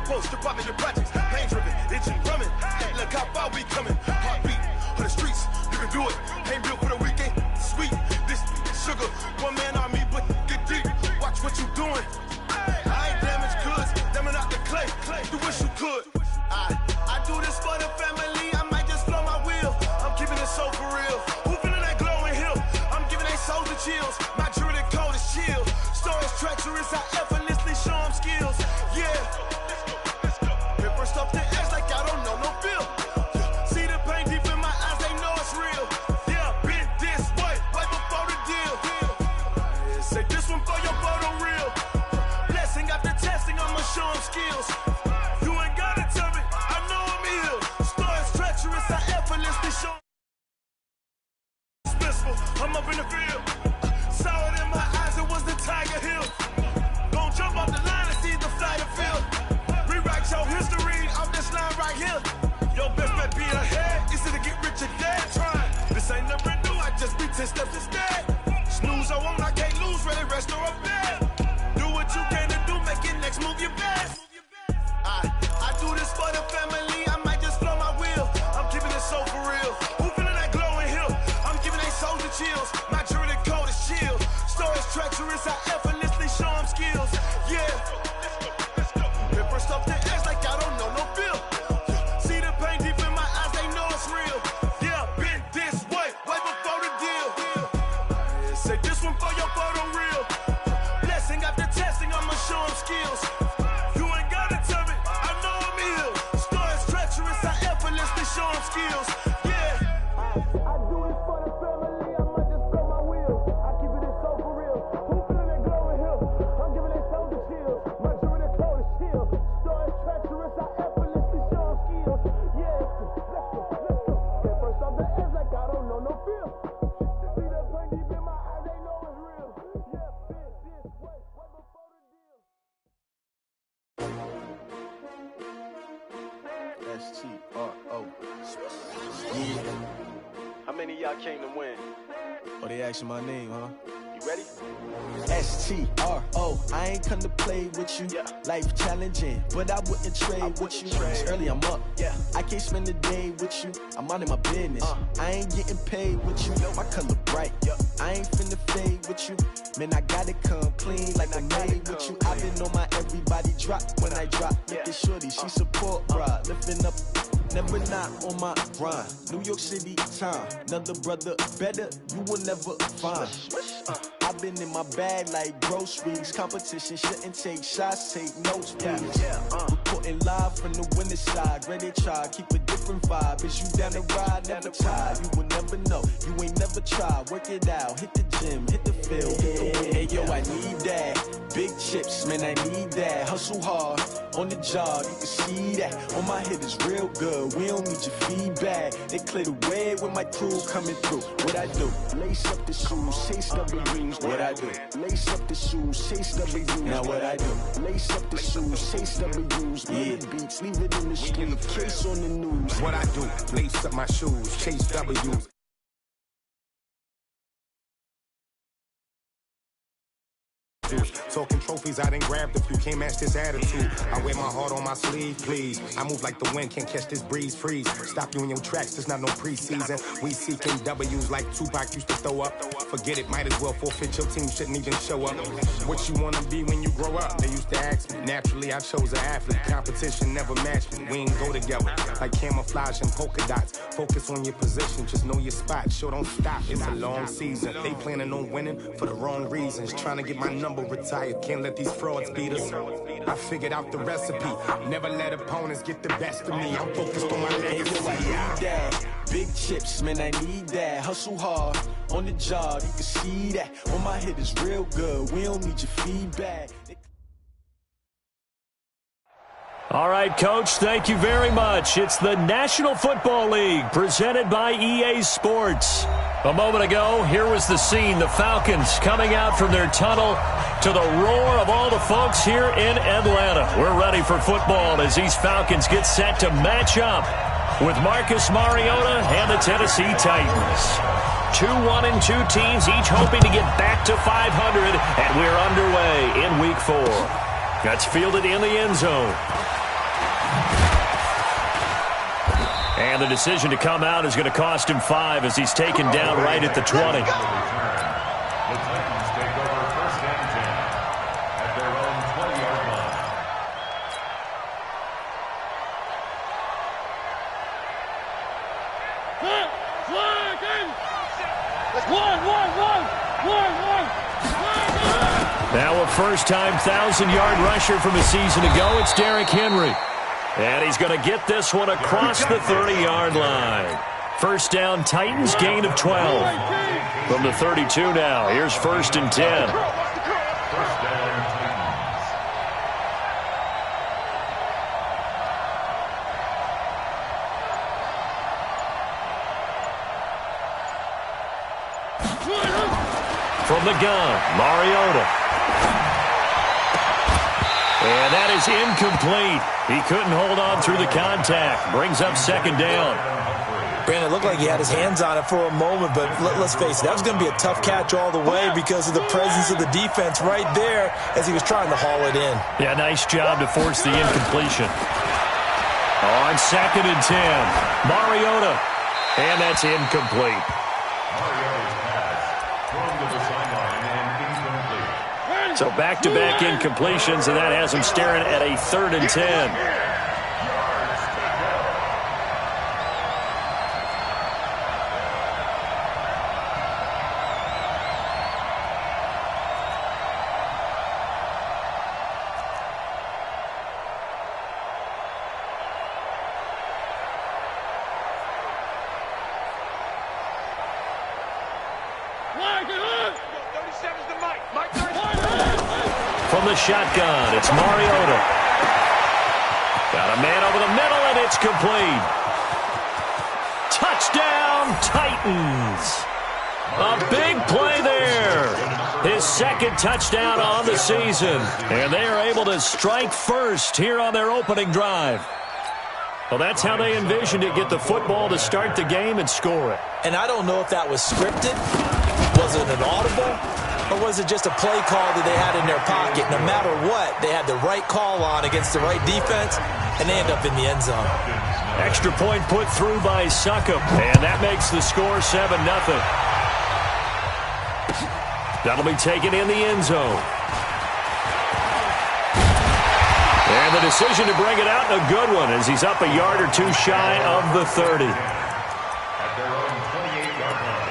post, department of projects. Pain driven, itching, drumming. Look how far we coming. Heartbeat on the streets, you can do it. Ain't built for the weekend. Sweet, this sugar, one man army, but get deep. Watch what you doing. I ain't damaged goods, damn out the clay. You wish you could. I do this for the family. I might just blow my wheel. I'm keeping it so for real. Who feeling that glowing hill? I'm giving they souls the chills. My jewelry cold is chill. Stories treacherous, I effortlessly show them skills. Yeah. Paper stuff the edge like I don't know no feel. See the pain deep in my eyes, they know it's real. Yeah, been this way, way before the deal. Say this one for your photo real. Blessing after testing, I'ma show them skills. You ain't gotta tell me, I know I'm ill. Stories treacherous, I effortlessly show. I'm up in the field. Saw it in my eyes, it was the Tiger Hill. Gon' jump off the line and see the flight of field. Rewrite your history off this line right here. Your best bet be ahead, easy to get rich or dead. Trying, this ain't never new, I just be 10 steps instead. Snooze I won't, I can't lose, ready, rest or up bed. Do what you can to do, make it next move your best. I do this for the family, I might just blow my wheel. I'm keeping it so for real. Who feeling that glowing hill? I'm giving they souls the chills. My jewelry cold is chill. Stories treacherous, I effortlessly show them skills. Yeah. Paper stuff the edge like I don't know no feel. See the pain deep in my eyes, they know it's real. Yeah, been this way, way before the deal. Say this one for your photo real. Blessing after testing, I'ma show them skills. You ain't gotta tell me, I know I'm ill. Stories treacherous, I effortlessly show them skills. Yeah. I do this for the family, I might just blow my wheel. I keep it so for real. Who feeling that glowing hill? I'm giving they souls the chills. My jewelry cold is chill. Stories treacherous, I effortlessly show them skills. Yeah, let's go. Get first off the edge like I don't know no feel. See the pain deep in my eyes, they know it's real. Yeah, been this way, way before the deal. S-T-R-O. Yeah. How many of y'all came to win? Oh, they asking my name, huh? You ready? S-T-R-O. I ain't come to play with you. Yeah. Life challenging, but I wouldn't trade with you. It's early, I'm up. Yeah. I can't spend the day with you. I'm minding my business. I ain't getting paid with you. My color bright. I ain't finna fade with you. Man, I gotta come clean like I'm made with you. I've been on my everybody drop when I drop. Look at shorty, she support ride. Lifting up, never not on my grind. New York City time. Another brother better, you will never find. I've been in my bag like groceries. Competition shouldn't take shots, take notes, please. Reporting live from the winning side. Ready to try, keep a different vibe. Is you down the ride, never tired. You will never know, you ain't never tried. Work it out, hit the gym, hit the field. Hey yo, I need that. Big chips, man, I need that. Hustle hard, on the job, you can see that. On my head is real good, we don't need your feedback. They clear the way with my crew coming through. What I do? Lace up the shoes, chase W's. What I do? Lace up the shoes, chase W's. Now what I do? Lace up the shoes, chase W's. Yeah, beats, leave it in the street, case on the news. What I do? Lace up my shoes, chase W's. Talking trophies, I done grabbed a few, can't match this attitude. I wear my heart on my sleeve, please. I move like the wind, can't catch this breeze, freeze. Stop you in your tracks, there's not no preseason. We seeking W's like Tupac used to throw up. Forget it, might as well forfeit, your team shouldn't even show up. What you wanna be when you grow up? They used to ask me. Naturally, I chose an athlete. Competition never matched me. We ain't go together like camouflage and polka dots. Focus on your position, just know your spot. Sure, don't stop, it's a long season. They planning on winning for the wrong reasons. Trying to get my number retired, can't let these frauds beat us. I figured out the recipe, never let opponents get the best of me. I'm focused on my legacy. I need that. Big chips, man, I need that. Hustle hard, on the job, you can see that. On my head is real good, we don't need your feedback. All right, Coach, thank you very much. It's the National Football League presented by EA Sports. A moment ago, here was the scene. The Falcons coming out from their tunnel to the roar of all the folks here in Atlanta. We're ready for football as these Falcons get set to match up with Marcus Mariota and the Tennessee Titans. 2-1-2 teams, each hoping to get back to 500, and we're underway in Week 4. That's fielded in the end zone. And the decision to come out is going to cost him 5 as he's taken down right at the 20. The Titans take over first and 10 at their own 20-yard line. Now a first-time 1,000-yard rusher from a season ago. It's Derrick Henry. And he's going to get this one across the 30-yard line. First down, Titans, gain of 12. From the 32 now, here's first and 10. First down, Titans. From the gun, Mariota. And that is incomplete. He couldn't hold on through the contact. Brings up second down. Brandon, it looked like he had his hands on it for a moment, but let's face it, that was going to be a tough catch all the way because of the presence of the defense right there as he was trying to haul it in. Yeah, nice job to force the incompletion. On second and 10, Mariota. And that's incomplete. Mariota's pass thrown to the sideline and incomplete. So back-to-back incompletions, and that has him staring at a third and 10. From the shotgun, it's Mariota. Got a man over the middle, and it's complete. Touchdown, Titans. A big play there. His second touchdown on the season. And they are able to strike first here on their opening drive. Well, that's how they envisioned it, get the football to start the game and score it. And I don't know if that was scripted. Was it an audible? Or was it just a play call that they had in their pocket? No matter what, they had the right call on against the right defense, and they end up in the end zone. Extra point put through by Succop, and that makes the score 7-0. That'll be taken in the end zone. And the decision to bring it out, a good one, as he's up a yard or two shy of the 30. At their own 28-yard line.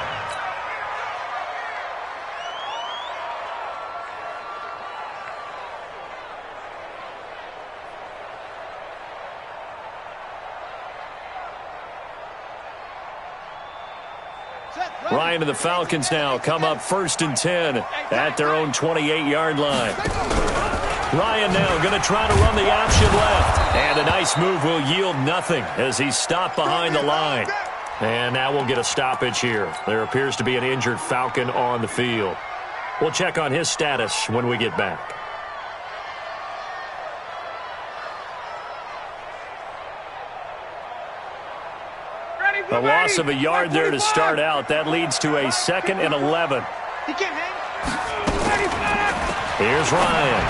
Ryan and the Falcons now come up first and 10 at their own 28-yard line. Ryan now going to try to run the option left. And a nice move will yield nothing as he's stopped behind the line. And now we'll get a stoppage here. There appears to be an injured Falcon on the field. We'll check on his status when we get back. A loss of a yard there to start out. That leads to a 2nd and 11. Here's Ryan.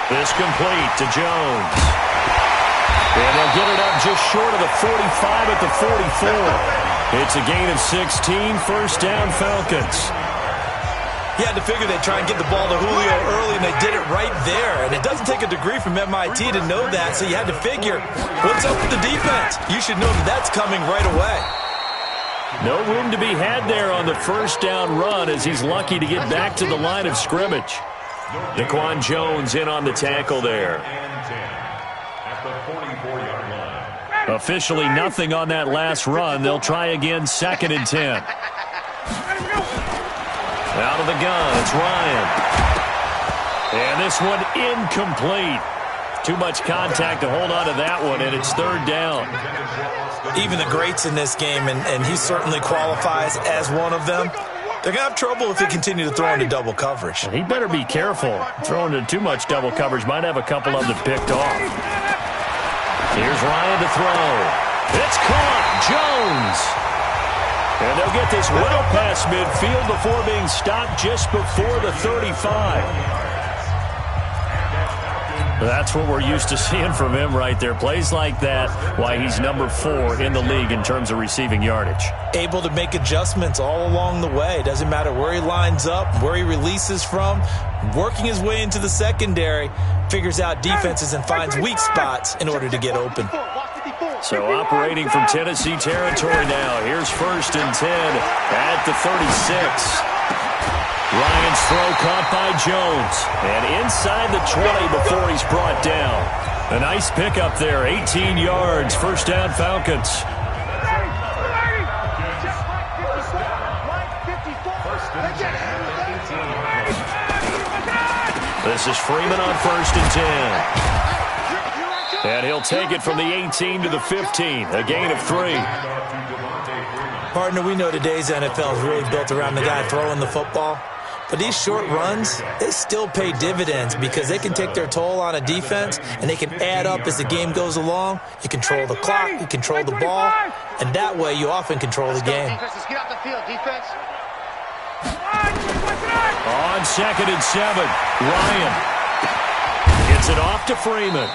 This complete to Jones. And they'll get it up just short of the 45 at the 44. It's a gain of 16. First down, Falcons. You had to figure they'd try and get the ball to Julio early, and they did it right there. And it doesn't take a degree from MIT to know that, so you had to figure, what's up with the defense? You should know that that's coming right away. No room to be had there on the first down run as he's lucky to get back to the line of scrimmage. Daquan Jones in on the tackle there. At the 44-yard line. Officially nothing on that last run. They'll try again, 2nd and 10. Out of the gun, it's Ryan. And this one incomplete. Too much contact to hold on to that one, and it's 3rd down. Even the greats in this game, and he certainly qualifies as one of them, they're going to have trouble if they continue to throw into double coverage. He better be careful. Throwing into too much double coverage might have a couple of them picked off. Here's Ryan to throw. It's caught. Jones. And they'll get this well past midfield before being stopped just before the 35. That's what we're used to seeing from him right there. Plays like that, why he's number 4 in the league in terms of receiving yardage. Able to make adjustments all along the way. Doesn't matter where he lines up, where he releases from. Working his way into the secondary, figures out defenses and finds weak spots in order to get open. So operating from Tennessee territory now. Here's 1st and 10 at the 36. Ryan's throw caught by Jones. And inside the 20 before he's brought down. A nice pickup there. 18 yards. First down, Falcons. This is Freeman on 1st and 10. And he'll take it from the 18 to the 15. A gain of 3. Partner, we know today's NFL is really built around the guy throwing the football. But these short runs, they still pay dividends because they can take their toll on a defense and they can add up as the game goes along. You control the clock, you control the ball, and that way you often control the game. Get off the field, defense. On 2nd and 7, Ryan gets it off to Freeman.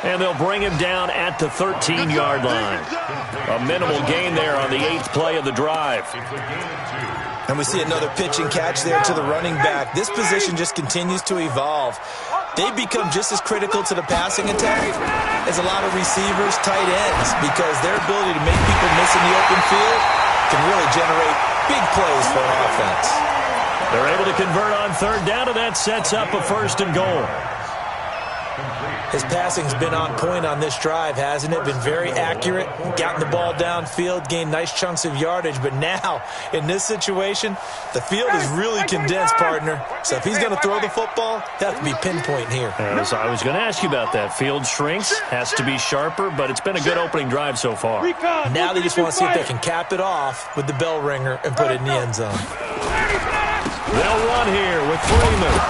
And they'll bring him down at the 13-yard line. A minimal gain there on the 8th play of the drive. And we see another pitch and catch there to the running back. This position just continues to evolve. They become just as critical to the passing attack as a lot of receivers, tight ends, because their ability to make people miss in the open field can really generate big plays for an offense. They're able to convert on 3rd down, and that sets up a 1st and goal. His passing's been on point on this drive, hasn't it? Been very accurate, gotten the ball downfield, gained nice chunks of yardage. But now, in this situation, the field is really condensed, partner. So if he's going to throw the football, he'll have to be pinpoint here. As I was going to ask you about that. Field shrinks, has to be sharper, but it's been a good opening drive so far. Now they just want to see if they can cap it off with the bell ringer and put it in the end zone. They'll run here with Freeman.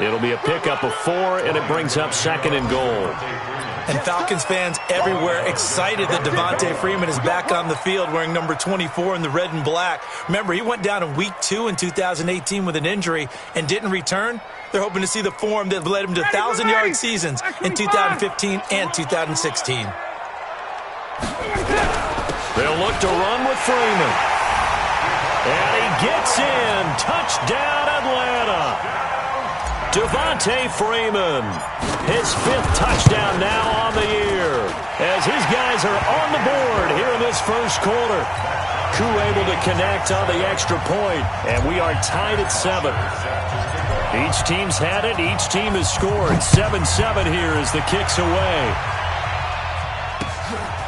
It'll be a pickup of 4, and it brings up 2nd and goal. And Falcons fans everywhere excited that Devontae Freeman is back on the field wearing number 24 in the red and black. Remember, he went down in week 2 in 2018 with an injury and didn't return. They're hoping to see the form that led him to 1,000-yard seasons in 2015 and 2016. They'll look to run with Freeman. And he gets in. Touchdown, Atlanta. Devontae Freeman, his 5th touchdown now on the year, as his guys are on the board here in this first quarter. Koo able to connect on the extra point, and we are tied at 7. Each team's had it, each team has scored. 7-7 here as the kick's away.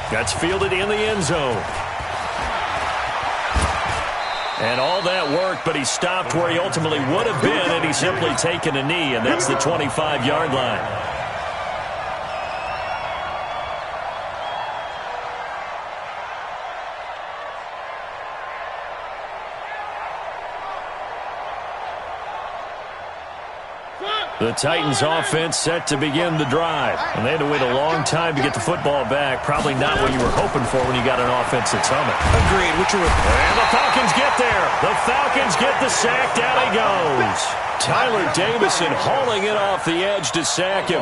That's fielded in the end zone. And all that worked, but he stopped where he ultimately would have been, and he's simply taken a knee, and that's the 25-yard line. The Titans offense set to begin the drive. And they had to wait a long time to get the football back. Probably not what you were hoping for when you got an offense that's humming. Agreed. And the Falcons get there. The Falcons get the sack. Down he goes. Tyler Davison hauling it off the edge to sack him.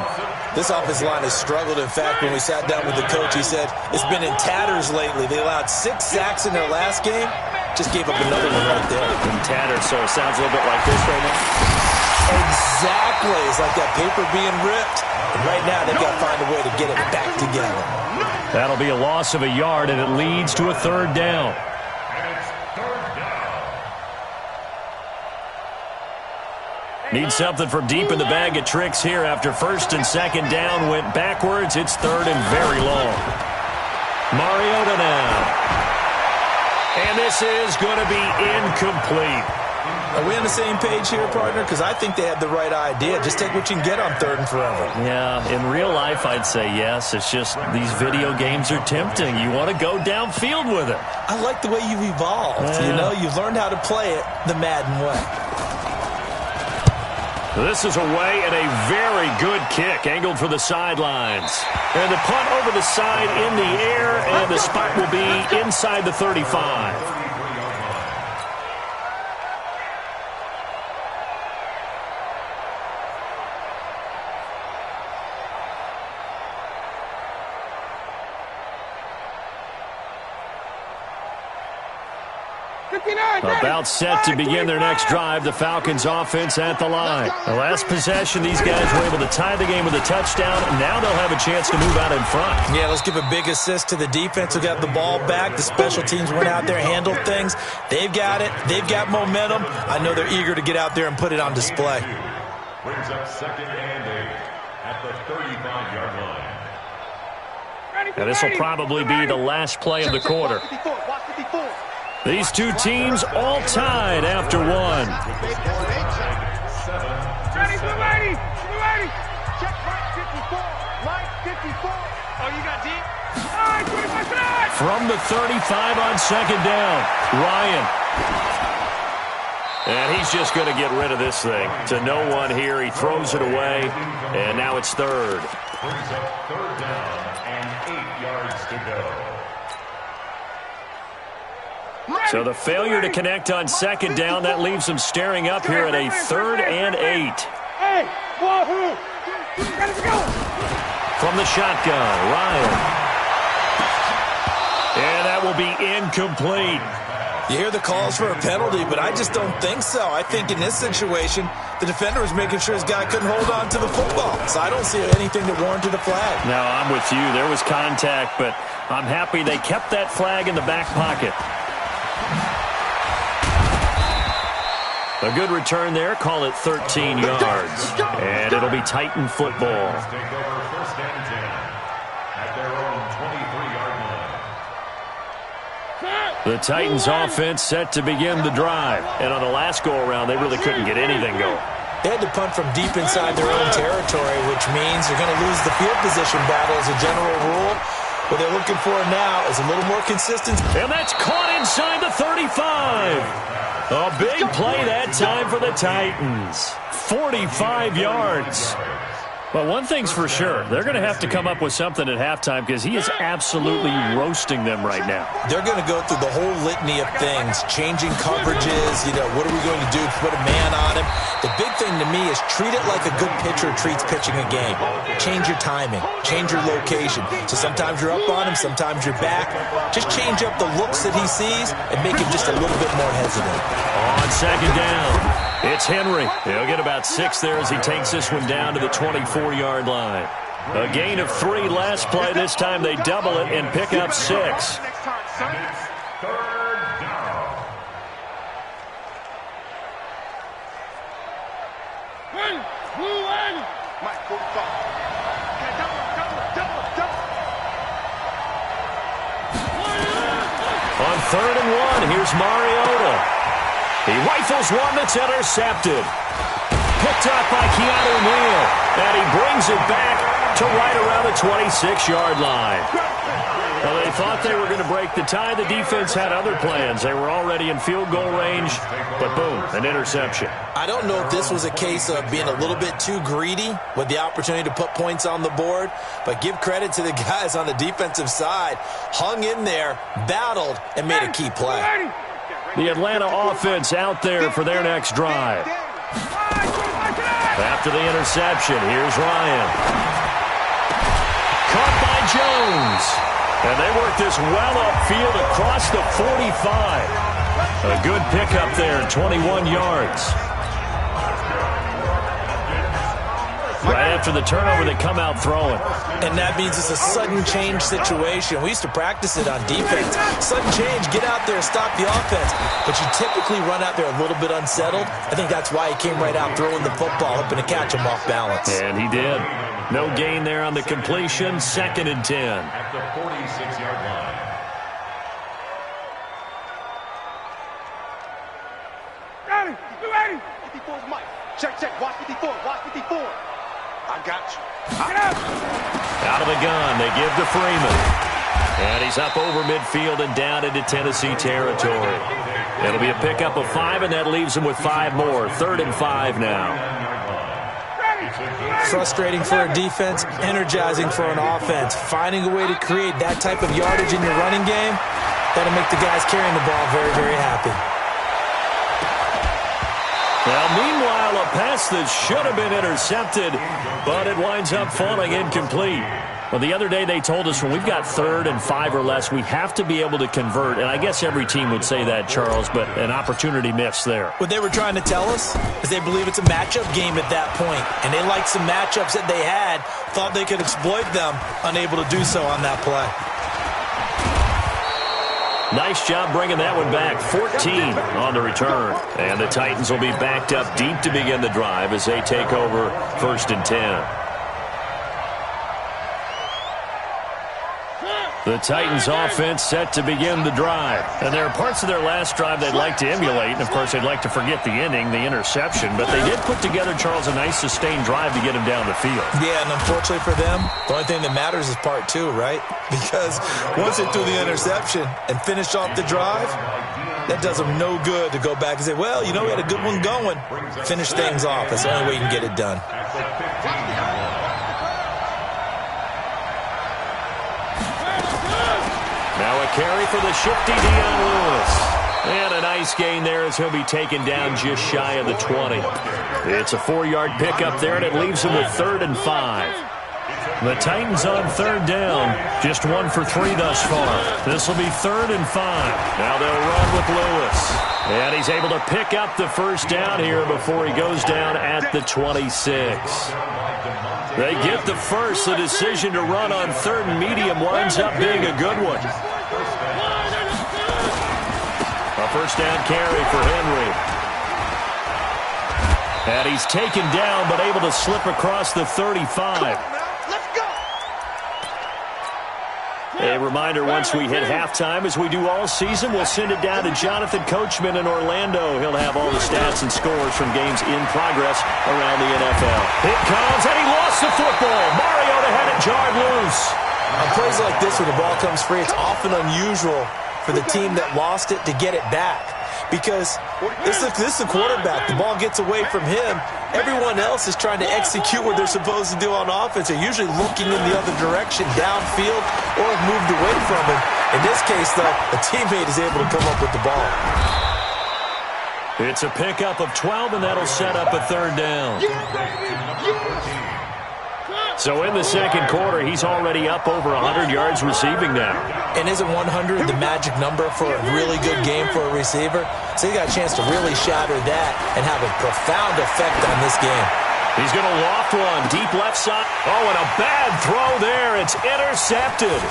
This offensive line has struggled. In fact, when we sat down with the coach, he said it's been in tatters lately. They allowed 6 sacks in their last game. Just gave up another one right there. In tatters, so it sounds a little bit like this right now. Exactly. It's like that paper being ripped. And right now, they've got to find a way to get it back together. That'll be a loss of a yard, and it leads to a 3rd down. Need something from deep in the bag of tricks here after 1st and 2nd down went backwards. It's 3rd and very long. Mariota now. And this is going to be incomplete. Are we on the same page here, partner? Because I think they had the right idea. Just take what you can get on 3rd and forever. Yeah, in real life, I'd say yes. It's just these video games are tempting. You want to go downfield with it. I like the way you've evolved. Yeah. You know, you've learned how to play it the Madden way. This is away and a very good kick, angled for the sidelines. And the punt over the side in the air, and the spot will be inside the 35. About set to begin their next drive, the Falcons offense at the line. The last possession, these guys were able to tie the game with a touchdown. Now they'll have a chance to move out in front. Yeah, let's give a big assist to the defense who got the ball back. The special teams went out there, handled things. They've got it. They've got momentum. I know they're eager to get out there and put it on display. Brings up 2nd and 8 at the 35-yard line. And this will probably be the last play of the quarter. These two teams all tied after one. From the 35 on 2nd down, Ryan. And he's just going to get rid of this thing. To no one here, he throws it away, and now it's 3rd. Brings up 3rd down and 8 yards to go. So the failure to connect on 2nd down, that leaves them staring up here at a 3rd and 8. From the shotgun, Ryan. And that will be incomplete. You hear the calls for a penalty, but I just don't think so. I think in this situation, the defender was making sure his guy couldn't hold on to the football. So I don't see anything that warranted a flag. No, I'm with you. There was contact, but I'm happy they kept that flag in the back pocket. A good return there. Call it 13 yards. And it'll be Titan football. Take over 1st and 10 at their own 23-yard line. The Titans offense set to begin the drive. And on the last go-around, they really couldn't get anything going. They had to punt from deep inside their own territory, which means they're going to lose the field position battle as a general rule. What they're looking for now is a little more consistency. And that's caught inside the 35. A big play that time for the Titans. 45 yards. Well, one thing's for sure. They're going to have to come up with something at halftime because he is absolutely roasting them right now. They're going to go through the whole litany of things, changing coverages, what are we going to do? Put a man on him. The big thing to me is treat it like a good pitcher treats pitching a game. Change your timing. Change your location. So sometimes you're up on him, sometimes you're back. Just change up the looks that he sees and make him just a little bit more hesitant. On 2nd down, it's Henry. He'll get about 6 there as he takes this one down to the 24-yard line. A gain of 3 last play. This time they double it and pick up 6. It's 3rd down. On 3rd and 1, here's Mariota. He rifles one that's intercepted. Picked up by Keanu Neal. And he brings it back to right around the 26-yard line. Well, they thought they were going to break the tie. The defense had other plans. They were already in field goal range, but boom, an interception. I don't know if this was a case of being a little bit too greedy with the opportunity to put points on the board, but give credit to the guys on the defensive side. Hung in there, battled, and made a key play. The Atlanta offense out there for their next drive. After the interception, here's Ryan. Caught by Jones. And they work this well upfield across the 45. A good pickup there, 21 yards. Right after the turnover, they come out throwing. And that means it's a sudden change situation. We used to practice it on defense. Sudden change, get out there, stop the offense. But you typically run out there a little bit unsettled. I think that's why he came right out throwing the football, hoping to catch him off balance. And he did. No gain there on the completion. 2nd and 10. At the 46-yard line. Ready, you ready? 54's Mike. Check, watch 54, watch 54. I got you. Get up. Out of the gun, they give to Freeman. And he's up over midfield and down into Tennessee territory. It'll be a pickup of 5, and that leaves him with 5 more. 3rd and 5 now. Frustrating for a defense, energizing for an offense. Finding a way to create that type of yardage in your running game, that'll make the guys carrying the ball very, very happy. Now, meanwhile, a pass that should have been intercepted, but it winds up falling incomplete. Well, the other day they told us when we've got 3rd and 5 or less, we have to be able to convert. And I guess every team would say that, Charles, but an opportunity missed there. What they were trying to tell us is they believe it's a matchup game at that point. And they liked some matchups that they had, thought they could exploit them, unable to do so on that play. Nice job bringing that one back. 14 on the return. And the Titans will be backed up deep to begin the drive as they take over 1st and 10. The Titans offense set to begin the drive. And there are parts of their last drive they'd like to emulate. And, of course, they'd like to forget the ending, the interception. But they did put together, Charles, a nice sustained drive to get him down the field. Yeah, and unfortunately for them, the only thing that matters is part 2, right? Because once they threw the interception and finished off the drive, that does them no good to go back and say, well, you know, we had a good one going. Finish things off. That's the only way you can get it done. Now a carry for the shifty Dion Lewis. And a nice gain there as he'll be taken down just shy of the 20. It's a 4-yard pickup there, and it leaves him with 3rd and 5. The Titans on 3rd down. Just 1 for 3 thus far. This will be 3rd and 5. Now they'll run with Lewis. And he's able to pick up the first down here before he goes down at the 26. They get the first. The decision to run on 3rd and medium winds up being a good one. A first down carry for Henry. And he's taken down but able to slip across the 35. A reminder, once we hit halftime, as we do all season, we'll send it down to Jonathan Coachman in Orlando. He'll have all the stats and scores from games in progress around the NFL. It comes, and he lost the football. Mariota had it jarred loose. On plays like this where the ball comes free, it's often unusual for the team that lost it to get it back. Because this is the quarterback. The ball gets away from him. Everyone else is trying to execute what they're supposed to do on offense. They're usually looking in the other direction, downfield, or have moved away from him. In this case, though, a teammate is able to come up with the ball. It's a pickup of 12, and that'll set up a 3rd down. So in the second quarter, he's already up over 100 yards receiving now. And isn't 100 the magic number for a really good game for a receiver? So he got a chance to really shatter that and have a profound effect on this game. He's going to loft one, deep left side. Oh, and a bad throw there. It's intercepted.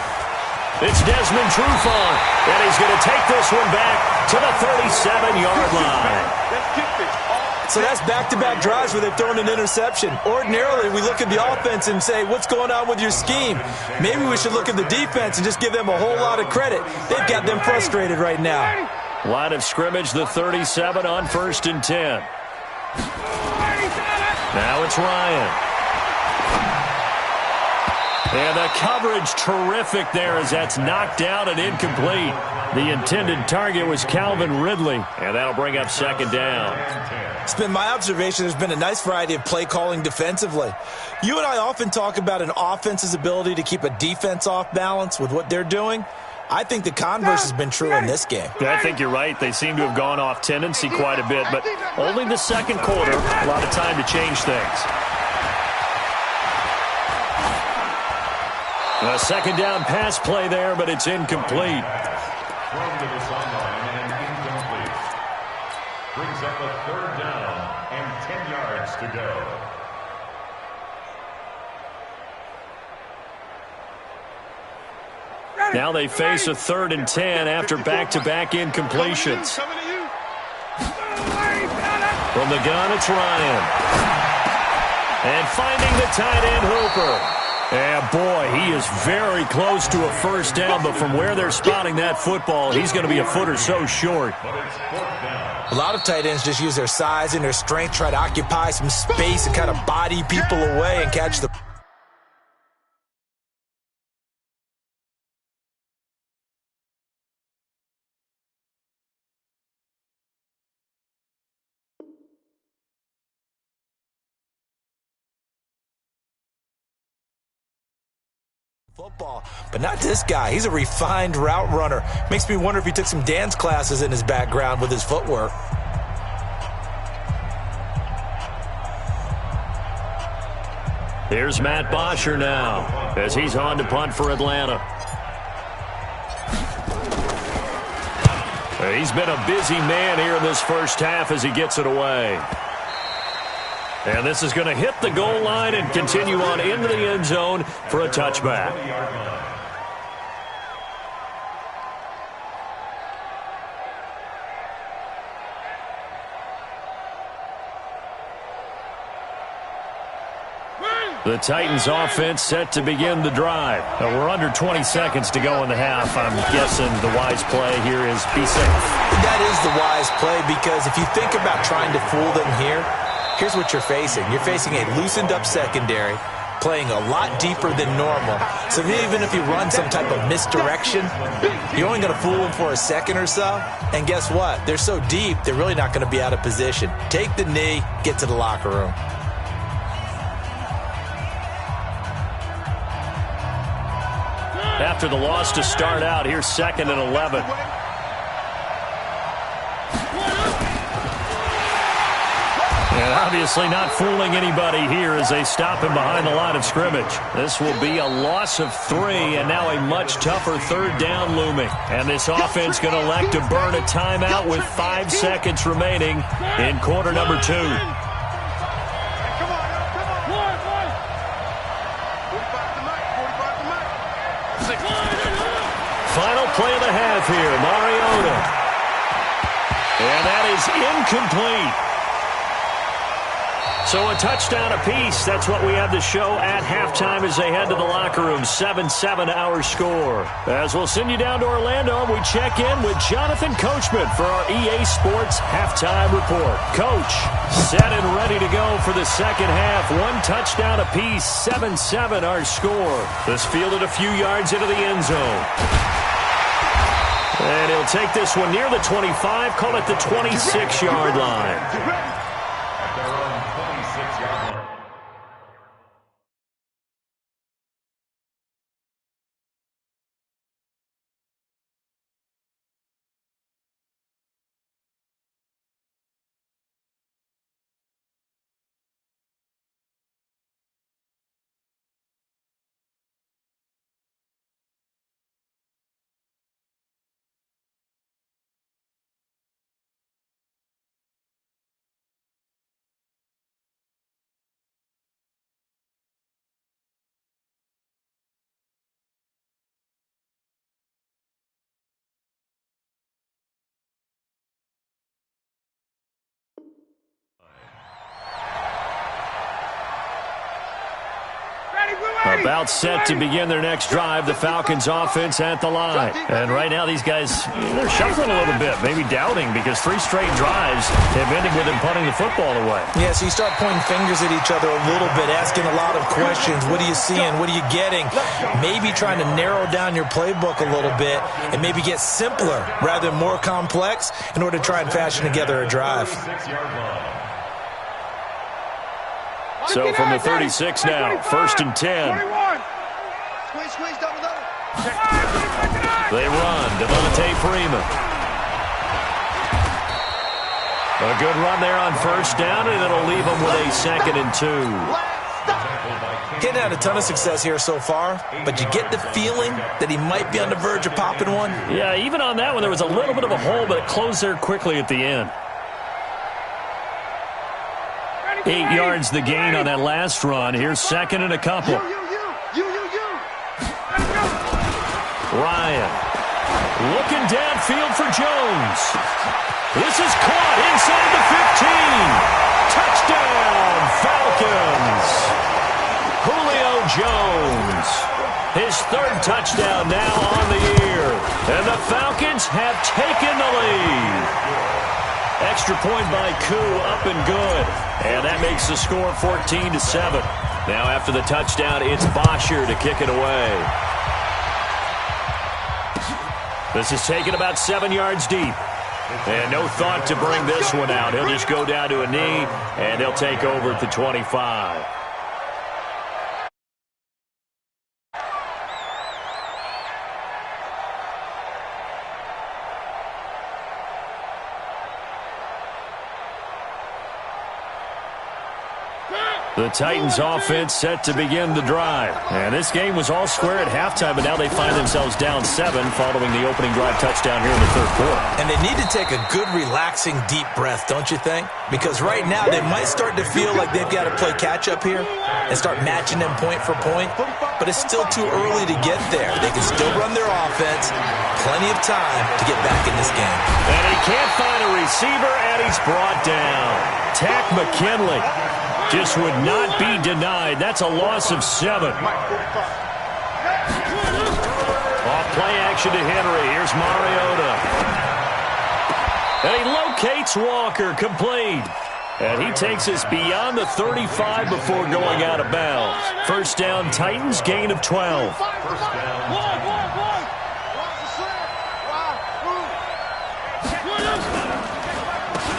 It's Desmond Trufant, and he's going to take this one back to the 37-yard line. So that's back-to-back drives where they've thrown an interception. Ordinarily, we look at the offense and say, what's going on with your scheme? Maybe we should look at the defense and just give them a whole lot of credit. They've got them frustrated right now. Line of scrimmage, the 37 on 1st and 10. Now it's Ryan. And the coverage terrific there as that's knocked down and incomplete. The intended target was Calvin Ridley, and that'll bring up 2nd down. It's been my observation there's been a nice variety of play calling defensively. You and I often talk about an offense's ability to keep a defense off balance with what they're doing. I think the converse has been true in this game. I think you're right. They seem to have gone off tendency quite a bit, but only the second quarter, a lot of time to change things. A 2nd down pass play there, but it's incomplete. Thrown to the sideline and incomplete. Brings up a 3rd down and 10 yards to go. Now they face a 3rd and 10 after back-to-back incompletions. From the gun, it's Ryan. And finding the tight end, Hooper. And, boy, he is very close to a first down, but from where they're spotting that football, he's going to be a foot or so short. A lot of tight ends just use their size and their strength, try to occupy some space and kind of body people away and catch the... football, but not this guy. He's a refined route runner. Makes me wonder if he took some dance classes in his background with his footwork. Here's Matt Bosher now as he's on to punt for Atlanta. He's been a busy man here in this first half as he gets it away. And this is going to hit the goal line and continue on into the end zone for a touchback. The Titans offense set to begin the drive. We're under 20 seconds to go in the half. I'm guessing the wise play here is be safe. That is the wise play, because if you think about trying to fool them here, here's what you're facing. You're facing a loosened up secondary, playing a lot deeper than normal. So even if you run some type of misdirection, you're only going to fool them for a second or so. And guess what? They're so deep, they're really not going to be out of position. Take the knee, get to the locker room. After the loss to start out, here's 2nd and 11. And obviously not fooling anybody here as they stop him behind the line of scrimmage. This will be a loss of 3, and now a much tougher 3rd down looming. And this offense going to elect to burn a timeout with 5 seconds remaining in quarter number 2. Final play of the half here, Mariota. And that is incomplete. So a touchdown apiece. That's what we have to show at halftime as they head to the locker room. 7-7 our score. As we'll send you down to Orlando, we check in with Jonathan Coachman for our EA Sports Halftime Report. Coach, set and ready to go for the second half. 1 touchdown apiece, 7-7 our score. This fielded a few yards into the end zone. And he'll take this one near the 25, call it the 26-yard line. About set to begin their next drive, the Falcons offense at the line. And right now these guys, they're shuffling a little bit, maybe doubting, because 3 straight drives have ended with them punting the football away. Yeah, so you start pointing fingers at each other a little bit, asking a lot of questions. What are you seeing? What are you getting? Maybe trying to narrow down your playbook a little bit and maybe get simpler rather than more complex in order to try and fashion together a drive. So from the 36 now, 1st and 10. They run, Devontae Freeman. A good run there on 1st down, and it'll leave them with a 2nd and 2. Getting had a ton of success here so far, but you get the feeling that he might be on the verge of popping one. Yeah, even on that one, there was a little bit of a hole, but it closed there quickly at the end. 8 yards the gain on that last run. Here's 2nd and a couple. Ryan looking downfield for Jones. This is caught inside the 15. Touchdown, Falcons. Julio Jones. His 3rd touchdown now on the year. And the Falcons have taken the lead. Extra point by Koo, up and good. And that makes the score 14-7. Now after the touchdown, it's Bosher to kick it away. This is taken about 7 yards deep. And no thought to bring this one out. He'll just go down to a knee, and they'll take over at the 25. The Titans offense set to begin the drive. And this game was all square at halftime, but now they find themselves down 7 following the opening drive touchdown here in the third quarter. And they need to take a good, relaxing, deep breath, don't you think? Because right now they might start to feel like they've got to play catch-up here and start matching them point for point. But it's still too early to get there. They can still run their offense. Plenty of time to get back in this game. And he can't find a receiver, and he's brought down. Tack McKinley just would not be denied. That's a loss of 7. Off play action to Henry. Here's Mariota. And he locates Walker, complete. And he takes us beyond the 35 before going out of bounds. First down, Titans, gain of 12.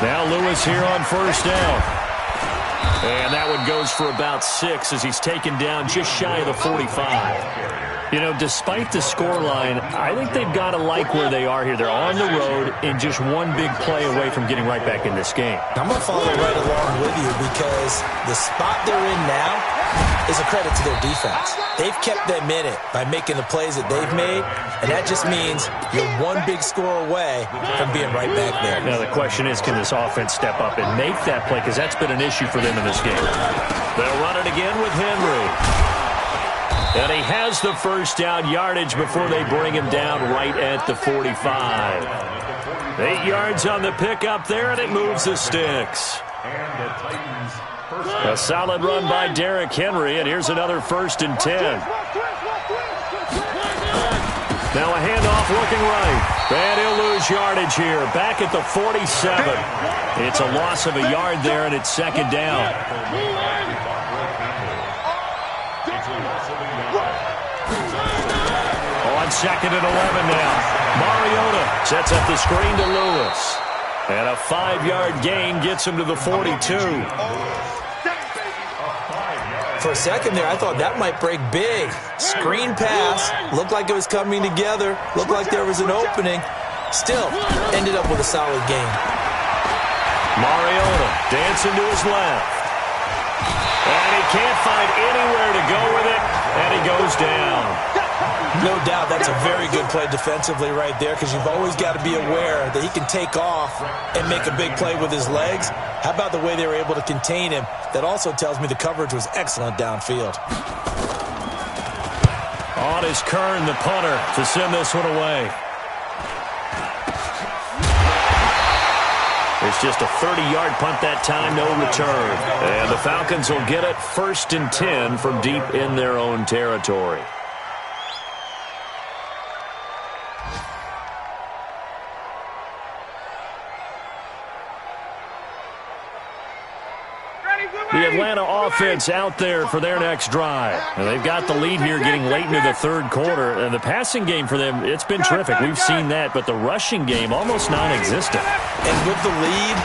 Now Lewis here on first down. And that one goes for about 6 as he's taken down just shy of the 45. You know, despite the scoreline, I think they've got to like where they are here. They're on the road and just one big play away from getting right back in this game. I'm going to follow right along with you because the spot they're in now is a credit to their defense. They've kept them in it by making the plays that they've made, and that just means you're one big score away from being right back there. Now the question is, can this offense step up and make that play? Because that's been an issue for them in this game. They'll run it again with Henry. And he has the first down yardage before they bring him down right at the 45. 8 yards on the pickup there, and it moves the sticks. A solid run by Derrick Henry, and here's another 1st and 10. Now a handoff looking right. And he'll lose yardage here. Back at the 47. It's a loss of a yard there, and it's 2nd down. On 2nd and 11 now. Mariota sets up the screen to Lewis. And a 5-yard gain gets him to the 42. For a second there, I thought that might break big. Screen pass. Looked like it was coming together. Looked like there was an opening. Still, ended up with a solid gain. Mariota dancing to his left. And he can't find anywhere to go with it. And he goes down. No doubt that's a very good play defensively right there because you've always got to be aware that he can take off and make a big play with his legs. How about the way they were able to contain him? That also tells me the coverage was excellent downfield. On is Kern, the punter, to send this one away. It's just a 30-yard punt that time, no return. And the Falcons will get it 1st and 10 from deep in their own territory. The Atlanta offense out there for their next drive. And they've got the lead here getting late into the 3rd quarter. And the passing game for them, it's been terrific. We've seen that. But the rushing game, almost non-existent. And with the lead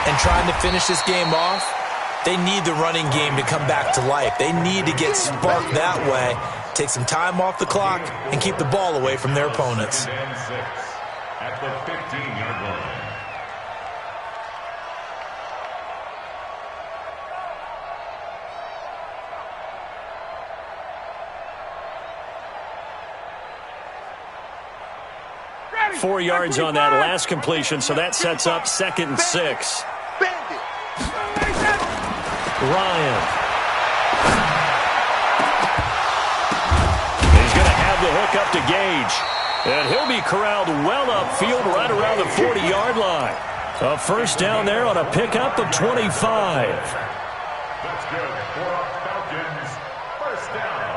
and trying to finish this game off, they need the running game to come back to life. They need to get sparked that way, take some time off the clock, and keep the ball away from their opponents. At the 15-yard line. Four yards on that last completion, so that sets up 2nd and 6. Ryan. He's going to have the hook up to Gage. And he'll be corralled well upfield right around the 40-yard line. A 1st down there on a pickup of 25. That's good for Falcons. 1st down.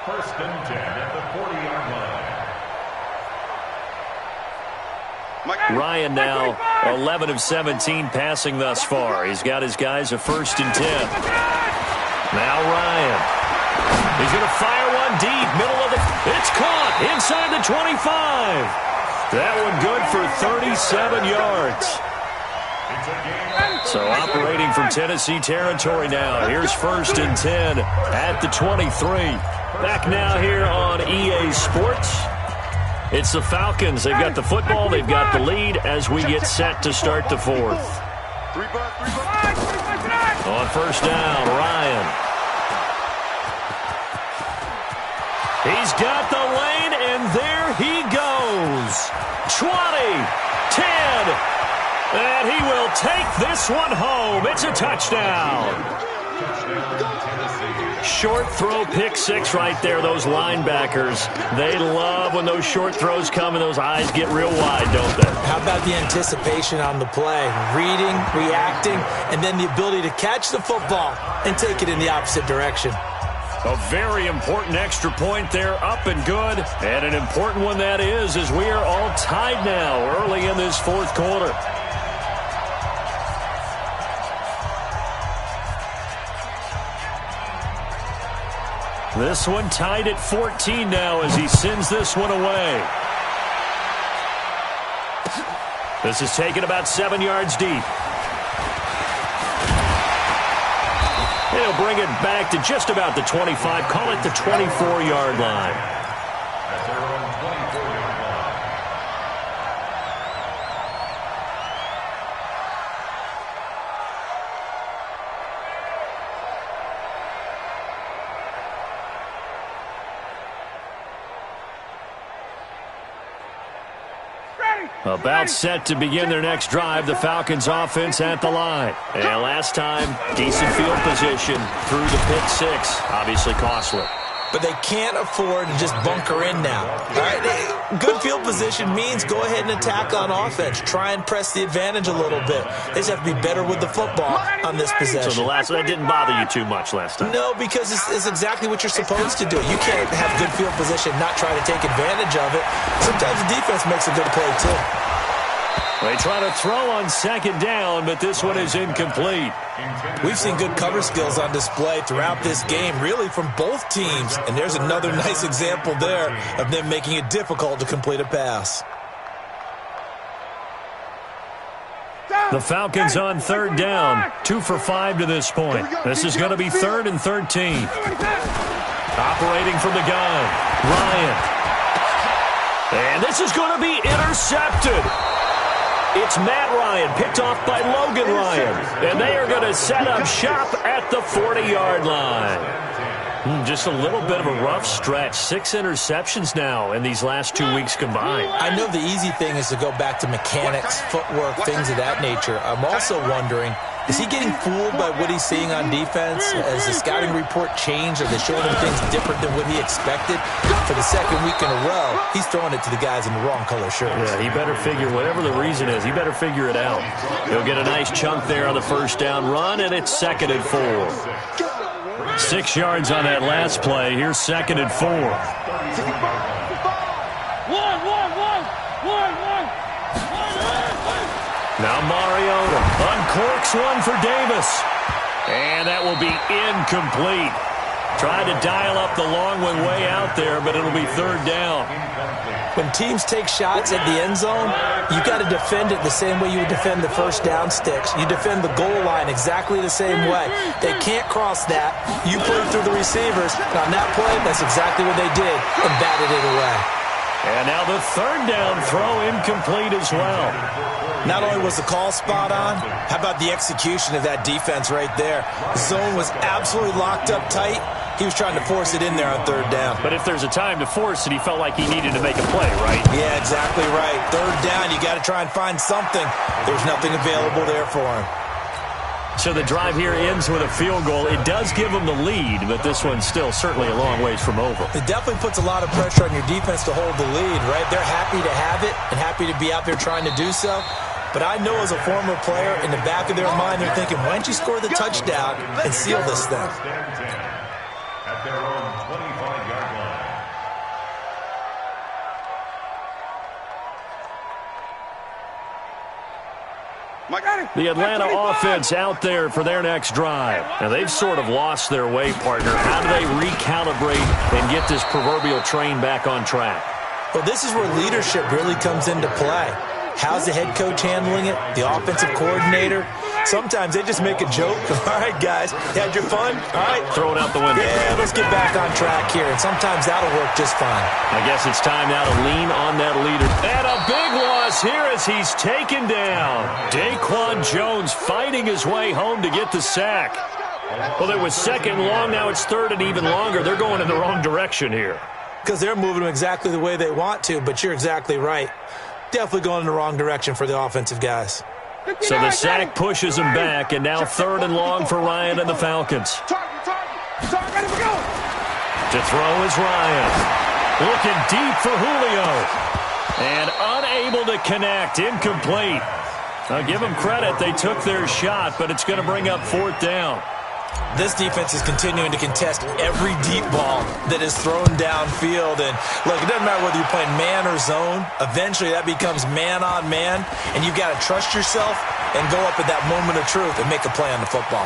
1st and 10 at the 40-yard line. Ryan now 11 of 17 passing thus far. He's got his guys a 1st and 10. Now Ryan. He's going to fire one deep. Middle of the... It's caught inside the 25. That one good for 37 yards. So operating from Tennessee territory now. Here's 1st and 10 at the 23. Back now here on EA Sports. It's the Falcons. They've got the football. They've got the lead as we get set to start the 4th. On first down, Ryan. He's got the lane, and there he goes. 20, 10, and he will take this one home. It's a touchdown. Short throw, pick six right there. Those linebackers, they love when those short throws come and those eyes get real wide, don't they? How about the anticipation on the play? Reading, reacting, and then the ability to catch the football and take it in the opposite direction. A very important extra point there, up and good. And an important one that is, as we are all tied now early in this fourth quarter. This one tied at 14 now as he sends this one away. This is taken about 7 yards deep. He'll bring it back to just about the 25. Call it the 24-yard line. At their own 24-yard line. About set to begin their next drive, the Falcons offense at the line. And last time, decent field position through the pick six. Obviously costly. But they can't afford to just bunker in now. All right? Good field position means go ahead and attack on offense. Try and press the advantage a little bit. They just have to be better with the football on this possession. So that didn't bother you too much last time? No, because it's exactly what you're supposed to do. You can't have good field position, not try to take advantage of it. Sometimes the defense makes a good play, too. They try to throw on second down, but this one is incomplete. We've seen good cover skills on display throughout this game, really from both teams. And there's another nice example there of them making it difficult to complete a pass. The Falcons on third down, 2 for 5 to this point. This is going to be 3rd and 13. Operating from the gun, Ryan. And this is going to be intercepted. It's Matt Ryan, picked off by Logan Ryan. And they are going to set up shop at the 40-yard line. Just a little bit of a rough stretch. 6 interceptions now in these last 2 weeks combined. I know the easy thing is to go back to mechanics, footwork, things of that nature. I'm also wondering, is he getting fooled by what he's seeing on defense? Has the scouting report changed? Are they showing him things different than what he expected? For the second week in a row, he's throwing it to the guys in the wrong color shirts. Yeah, he better figure, whatever the reason is, he better figure it out. He'll get a nice chunk there on the first down run, and it's 2nd and 4. 6 yards on that last play. Here's 2nd and 4. Now Mariota uncorks one for Davis. And that will be incomplete. Tried to dial up the long one way out there, but it'll be 3rd down. When teams take shots at the end zone, you got to defend it the same way you would defend the first down sticks. You defend the goal line exactly the same way. They can't cross that. You play through the receivers. And on that play, that's exactly what they did and batted it away. And now the 3rd down throw incomplete as well. Not only was the call spot on, how about the execution of that defense right there? The zone was absolutely locked up tight. He was trying to force it in there on 3rd down. But if there's a time to force it, he felt like he needed to make a play, right? Yeah, exactly right. 3rd down, you got to try and find something. There's nothing available there for him. So the drive here ends with a field goal. It does give them the lead, but this one's still certainly a long ways from over. It definitely puts a lot of pressure on your defense to hold the lead, right? They're happy to have it and happy to be out there trying to do so. But I know as a former player, in the back of their mind, they're thinking, why don't you score the touchdown and seal this thing? At their own 25-yard line. The Atlanta offense out there for their next drive. Now, they've sort of lost their way, partner. How do they recalibrate and get this proverbial train back on track? Well, this is where leadership really comes into play. How's the head coach handling it? The offensive coordinator? Sometimes they just make a joke. All right, guys, you had your fun? All right. Throw it out the window. Yeah, let's get back on track here, and sometimes that'll work just fine. I guess it's time now to lean on that leader. And a big loss here as he's taken down. Daquan Jones fighting his way home to get the sack. Well, it was second and long. Now it's third and even longer. They're going in the wrong direction here. Because they're moving them exactly the way they want to, but you're exactly right. Definitely going in the wrong direction for the offensive guys. So the sack pushes him back, and now third and long for Ryan and the Falcons. To throw is Ryan. Looking deep for Julio. And unable to connect. Incomplete. I'll give them credit. They took their shot, but it's going to bring up fourth down. This defense is continuing to contest every deep ball that is thrown downfield. And, look, it doesn't matter whether you're playing man or zone. Eventually, that becomes man-on-man, and you've got to trust yourself and go up at that moment of truth and make a play on the football.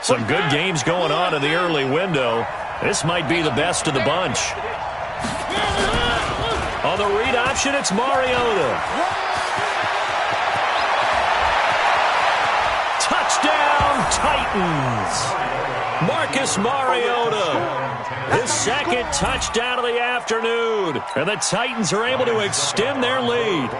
Some good games going on in the early window. This might be the best of the bunch. On the read option, it's Mariota. Touchdown, Titans. Marcus Mariota. His second touchdown of the afternoon. And the Titans are able to extend their lead.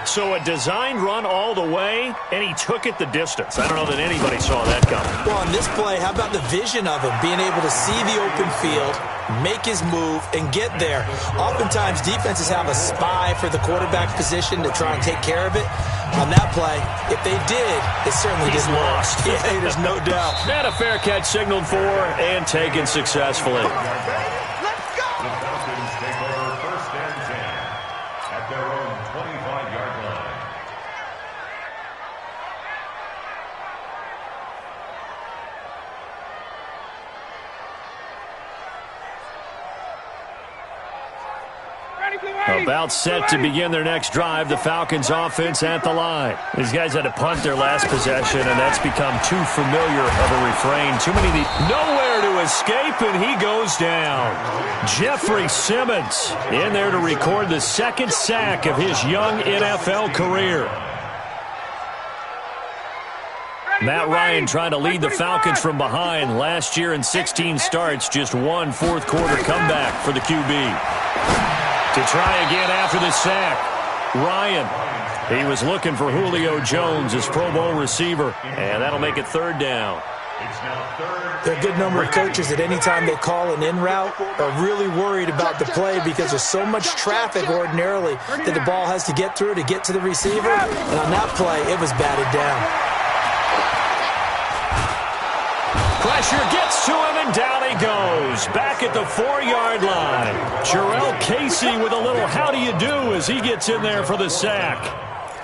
So a designed run all the way, and he took it the distance. I don't know that anybody saw that coming. Well, on this play, how about the vision of him, being able to see the open field, make his move, and get there. Oftentimes, defenses have a spy for the quarterback position to try and take care of it. On that play, if they did, it certainly didn't work. Yeah, there's no doubt. And a fair catch signaled for and taken successfully. About set to begin their next drive, the Falcons offense at the line. These guys had to punt their last possession, and that's become too familiar of a refrain. Too many of these. Nowhere to escape, and he goes down. Jeffrey Simmons in there to record the second sack of his young NFL career. Matt Ryan trying to lead the Falcons from behind. Last year in 16 starts, just one fourth-quarter comeback for the QB. To try again after the sack, Ryan. He was looking for Julio Jones, his Pro Bowl receiver, and that'll make it third down. There are a good number of coaches at any time they call an in route are really worried about the play because there's so much traffic ordinarily that the ball has to get through to get to the receiver. And on that play, it was batted down. Pressure gets to him, and down he goes. Back at the 4-yard line. Jarrell Casey with a little how do you do as he gets in there for the sack.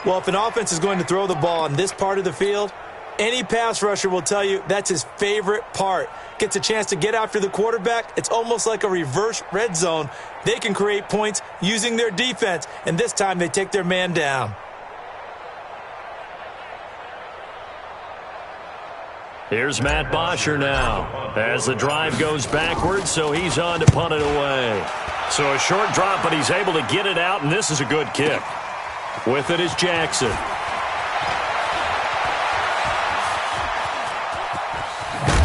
Well, if an offense is going to throw the ball on this part of the field, any pass rusher will tell you that's his favorite part. Gets a chance to get after the quarterback. It's almost like a reverse red zone. They can create points using their defense, and this time they take their man down. Here's Matt Bosher now as the drive goes backwards, so he's on to punt it away. So a short drop, but he's able to get it out, and this is a good kick. With it is Jackson.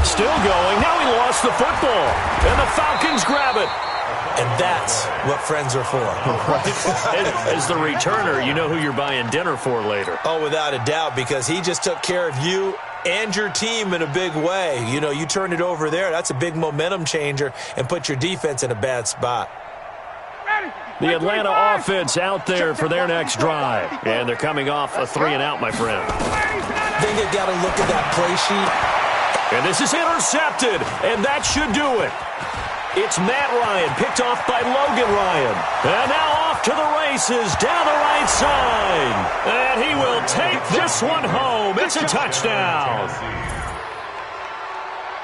Still going. Now he lost the football, and the Falcons grab it. And that's what friends are for. As the returner, you know who you're buying dinner for later. Oh, without a doubt, because he just took care of you and your team in a big way. You know, you turn it over there, that's a big momentum changer, and put your defense in a bad spot. The Atlanta offense out there for their next drive. And they're coming off a 3-and-out, my friend. Then you've got to look at that play sheet. And this is intercepted, and that should do it. It's Matt Ryan, picked off by Logan Ryan. And now off to the races, down the right side. And he will take this one home. It's a touchdown.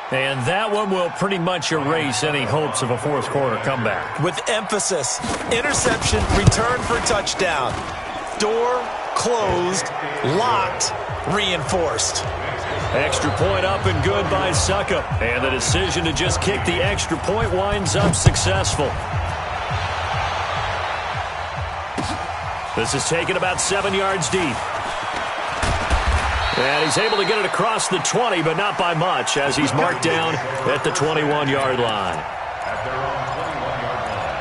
And that one will pretty much erase any hopes of a fourth-quarter comeback. With emphasis, interception, return for touchdown. Door closed, locked, reinforced. Extra point up and good by Suckup. And the decision to just kick the extra point winds up successful. This is taken about 7 yards deep. And he's able to get it across the 20, but not by much, as he's marked down at the 21-yard line. At their own 21-yard line.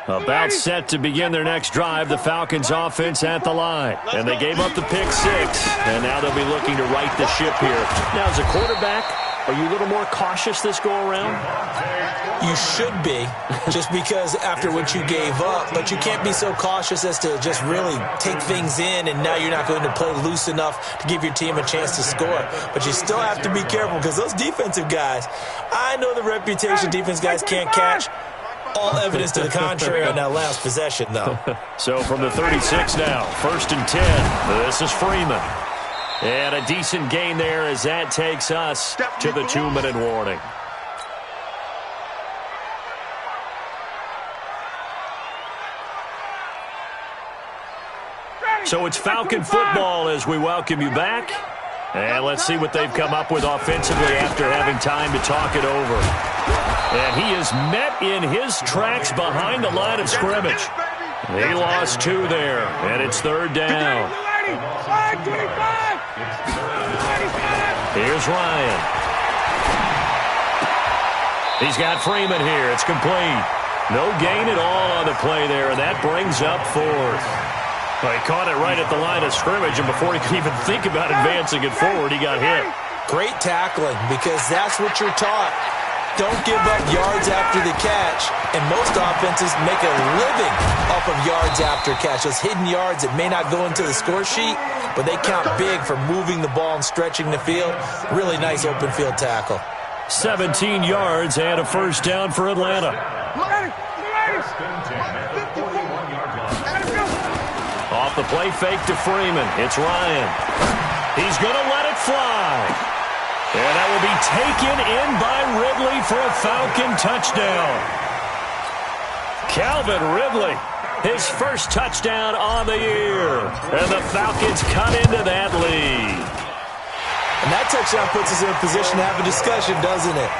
About set to begin their next drive, the Falcons offense at the line. And they gave up the pick 6, and now they'll be looking to right the ship here. Now, as a quarterback, are you a little more cautious this go-around? You should be, just because after what you gave up, but you can't be so cautious as to just really take things in, and now you're not going to play loose enough to give your team a chance to score. But you still have to be careful, because those defensive guys, I know the reputation defense guys can't catch. All evidence to the contrary on that last possession, though. So from the 36 now, 1st and 10. This is Freeman. And a decent gain there as that takes us to the 2-minute warning. So it's Falcon football as we welcome you back. And let's see what they've come up with offensively after having time to talk it over. And he is met in his tracks behind the line of scrimmage. He lost 2 there, and it's 3rd down. Here's Ryan. He's got Freeman here. It's complete. No gain at all on the play there, and that brings up 4th. Well, he caught it right at the line of scrimmage, and before he could even think about advancing it forward, he got hit. Great tackling, because that's what you're taught. Don't give up yards after the catch, and most offenses make a living off of yards after catch. Those hidden yards that may not go into the score sheet, but they count big for moving the ball and stretching the field. Really nice open field tackle. 17 yards and a 1st down for Atlanta. Off the play fake to Freeman. It's Ryan. He's going to let it fly. And that will be taken in by Ridley for a Falcon touchdown. Calvin Ridley, his first touchdown on the year. And the Falcons cut into that lead. And that touchdown puts us in a position to have a discussion, doesn't it?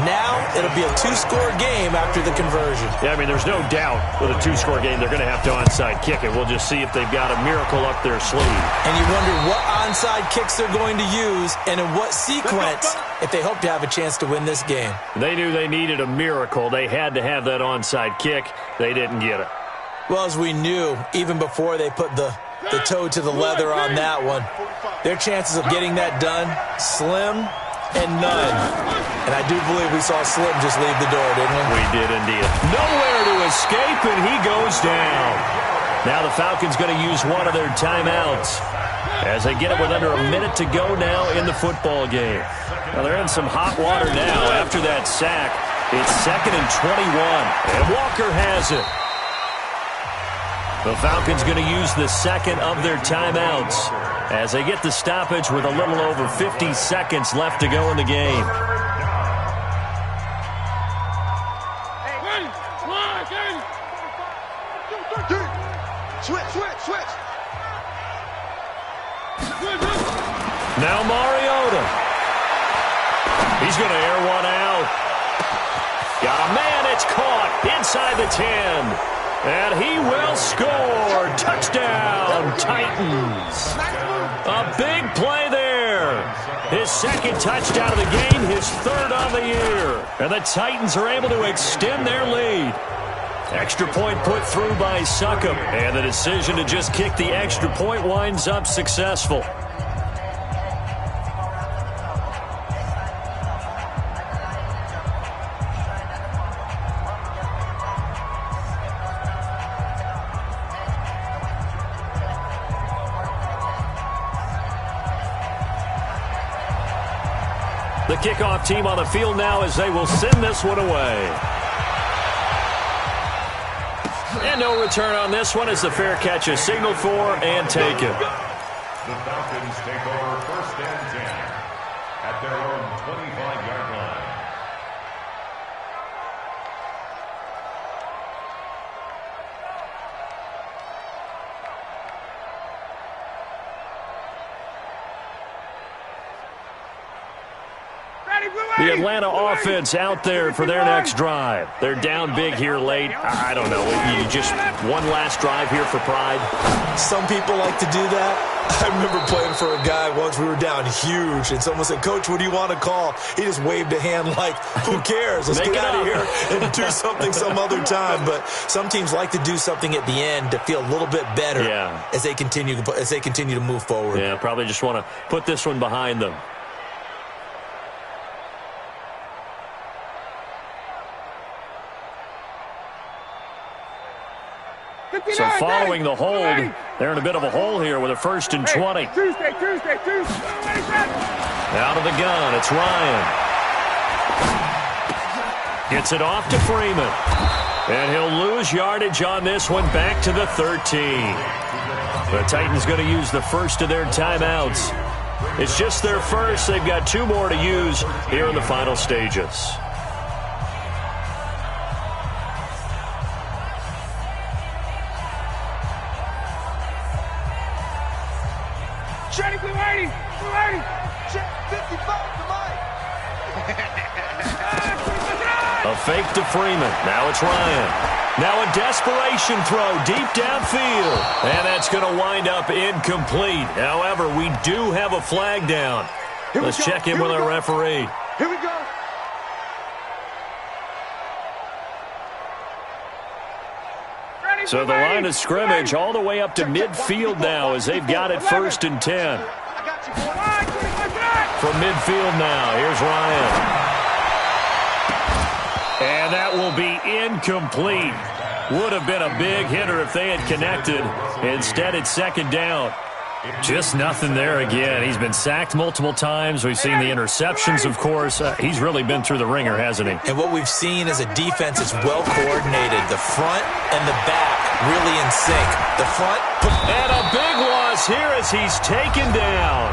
Now it'll be a 2-score game after the conversion. Yeah, I mean, there's no doubt with a 2-score game they're going to have to onside kick it. We'll just see if they've got a miracle up their sleeve. And you wonder what onside kicks they're going to use and in what sequence if they hope to have a chance to win this game. They knew they needed a miracle. They had to have that onside kick. They didn't get it. Well, as we knew, even before they put the toe to the leather on that one, their chances of getting that done, slim and none. And I do believe we saw Slim just leave the door, didn't we? We did indeed. Nowhere to escape, and he goes down. Now the Falcons going to use one of their timeouts as they get it with under a minute to go now in the football game. Now they're in some hot water now after that sack. It's 2nd and 21, and Walker has it. The Falcons going to use the second of their timeouts as they get the stoppage with a little over 50 seconds left to go in the game. Switch. Now Mariota. He's going to air one out. Got a man. It's caught inside the 10. And he will score. Touchdown, Titans. A big play there. His 2nd touchdown of the game, his 3rd on the year. And the Titans are able to extend their lead. Extra point put through by Suckup. And the decision to just kick the extra point winds up successful. The kickoff team on the field now as they will send this one away. And no return on this one as the fair catch is signaled for and taken. The Falcons take over 1st and 10 at their own 25-yard line. The Atlanta offense out there for their next drive. They're down big here late. I don't know. You just one last drive here for pride. Some people like to do that. I remember playing for a guy once. We were down huge, and someone said, "Coach, what do you want to call?" He just waved a hand like, "Who cares? Let's get out of here and do something some other time." But some teams like to do something at the end to feel a little bit better as they continue to move forward. Yeah, probably just want to put this one behind them. So following the hold, they're in a bit of a hole here with a 1st and 20. Tuesday. Out of the gun, it's Ryan. Gets it off to Freeman. And he'll lose yardage on this one, back to the 13. The Titans going to use the first of their timeouts. It's just their first. They've got 2 more to use here in the final stages. A fake to Freeman. Now it's Ryan. Now a desperation throw deep downfield. And that's going to wind up incomplete. However, we do have a flag down. Let's check in with our referee. Here we go. So the line of scrimmage all the way up to midfield now as they've got it 1st and 10. From midfield now, here's Ryan. And that will be incomplete. Would have been a big hitter if they had connected. Instead, it's 2nd down. Just nothing there again. He's been sacked multiple times. We've seen the interceptions, of course. He's really been through the ringer, hasn't he? And what we've seen is a defense that's well coordinated. The front and the back really in sync. The front. And a big loss here as he's taken down.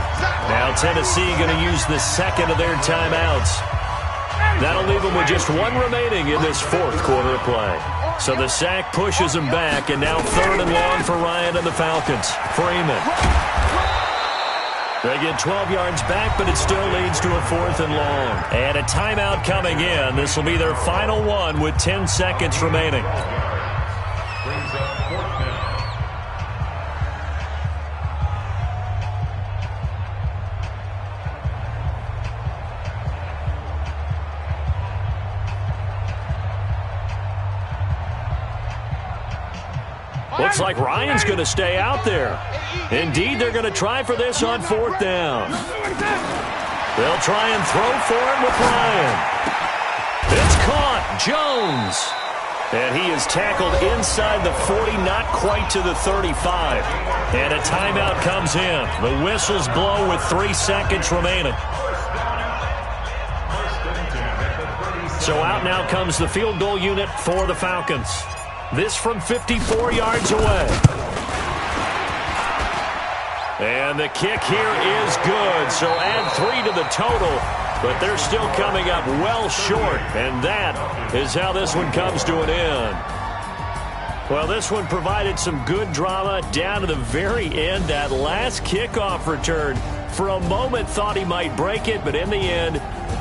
Now Tennessee going to use the 2nd of their timeouts. That'll leave them with just 1 remaining in this 4th quarter of play. So the sack pushes him back, and now 3rd and long for Ryan and the Falcons. Freeman. They get 12 yards back, but it still leads to a 4th and long. And a timeout coming in. This will be their final one with 10 seconds remaining. Brings up 4th down. Looks like Ryan's going to stay out there. Indeed, they're going to try for this on 4th down. They'll try and throw for it with Ryan. It's caught. Jones. And he is tackled inside the 40, not quite to the 35. And a timeout comes in. The whistles blow with 3 seconds remaining. So out now comes the field goal unit for the Falcons. This from 54 yards away. And the kick here is good. So add 3 to the total. But they're still coming up well short. And that is how this one comes to an end. Well, this one provided some good drama down to the very end. That last kickoff return, for a moment thought he might break it, but in the end,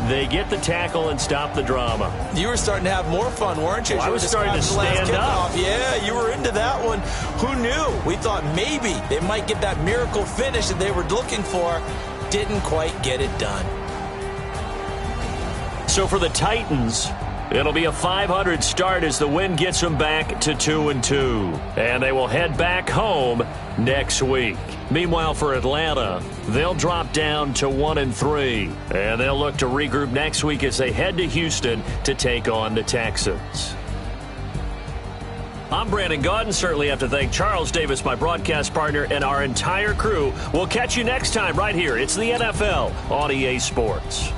they get the tackle and stop the drama. You were starting to have more fun, weren't you? Well, I was starting to stand up. Yeah, you were into that one. Who knew? We thought maybe they might get that miracle finish that they were looking for. Didn't quite get it done. So for the Titans, it'll be a 500 start as the win gets them back to 2-2. And they will head back home next week. Meanwhile, for Atlanta, they'll drop down to 1-3. And they'll look to regroup next week as they head to Houston to take on the Texans. I'm Brandon Gaudin. Certainly have to thank Charles Davis, my broadcast partner, and our entire crew. We'll catch you next time right here. It's the NFL on EA Sports.